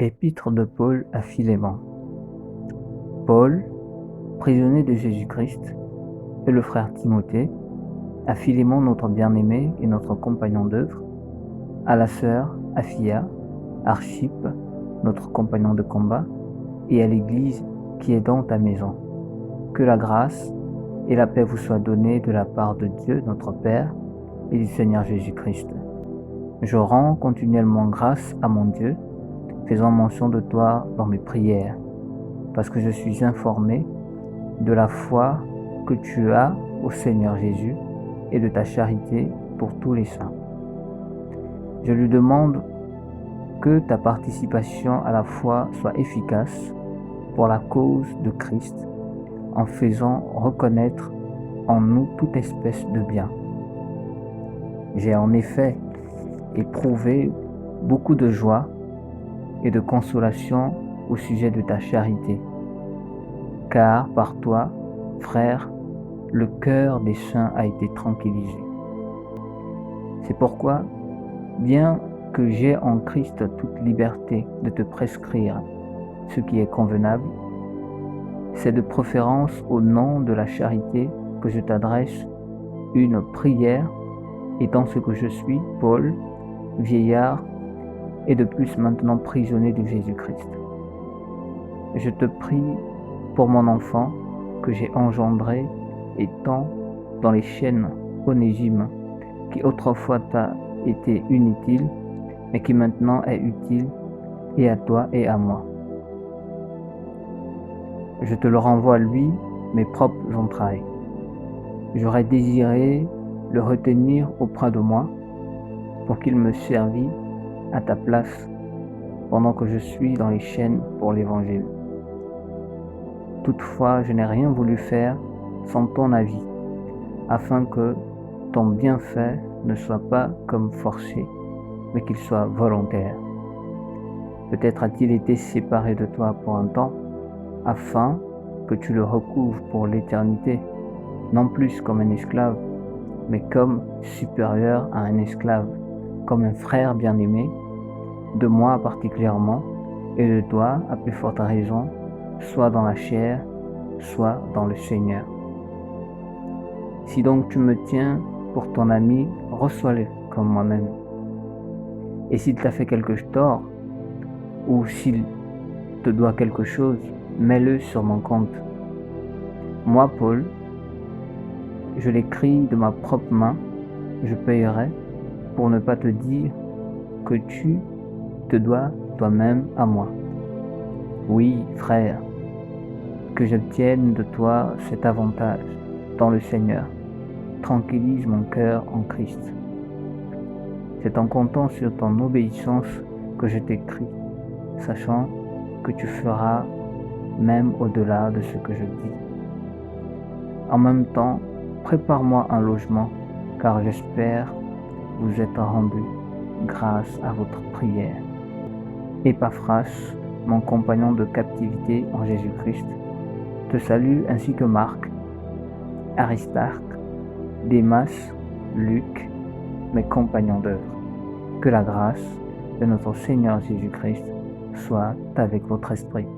Épître de Paul à Philémon. Paul, prisonnier de Jésus-Christ, et le frère Timothée, à Philémon notre bien-aimé et notre compagnon d'œuvre, à la sœur Aphia, Archippe, notre compagnon de combat, et à l'Église qui est dans ta maison. Que la grâce et la paix vous soient données de la part de Dieu notre Père et du Seigneur Jésus-Christ. Je rends continuellement grâce à mon Dieu, faisant mention de toi dans mes prières, parce que je suis informé de la foi que tu as au Seigneur Jésus et de ta charité pour tous les saints. Je lui demande que ta participation à la foi soit efficace pour la cause de Christ, en faisant reconnaître en nous toute espèce de bien. J'ai en effet éprouvé beaucoup de joie et de consolation au sujet de ta charité, car par toi, frère, le cœur des saints a été tranquillisé. C'est pourquoi, bien que j'aie en Christ toute liberté de te prescrire ce qui est convenable, c'est de préférence au nom de la charité que je t'adresse une prière, étant ce que je suis, Paul, vieillard, et de plus maintenant prisonnier de Jésus-Christ. Je te prie pour mon enfant que j'ai engendré étant dans les chaînes Onésime, qui autrefois t'a été inutile, mais qui maintenant est utile et à toi et à moi. Je te le renvoie lui, mes propres entrailles. J'aurais désiré le retenir auprès de moi pour qu'il me servît à ta place pendant que je suis dans les chaînes pour l'Évangile. Toutefois, je n'ai rien voulu faire sans ton avis, afin que ton bienfait ne soit pas comme forcé, mais qu'il soit volontaire. Peut-être a-t-il été séparé de toi pour un temps, afin que tu le recouvres pour l'éternité, non plus comme un esclave, mais comme supérieur à un esclave, comme un frère bien-aimé, de moi particulièrement, et de toi à plus forte raison, soit dans la chair, soit dans le Seigneur. Si donc tu me tiens pour ton ami, reçois-le comme moi-même. Et s'il t'a fait quelque tort, ou s'il te doit quelque chose, mets-le sur mon compte. Moi, Paul, je l'écris de ma propre main, je payerai, pour ne pas te dire que tu te dois toi-même à moi. Oui, frère, que j'obtienne de toi cet avantage dans le Seigneur. Tranquillise mon cœur en Christ. C'est en comptant sur ton obéissance que je t'écris, sachant que tu feras même au-delà de ce que je dis. En même temps, prépare-moi un logement, car j'espère vous être rendu grâce à votre prière. Épaphras, mon compagnon de captivité en Jésus-Christ, te salue ainsi que Marc, Aristarque, Démas, Luc, mes compagnons d'œuvre. Que la grâce de notre Seigneur Jésus-Christ soit avec votre esprit.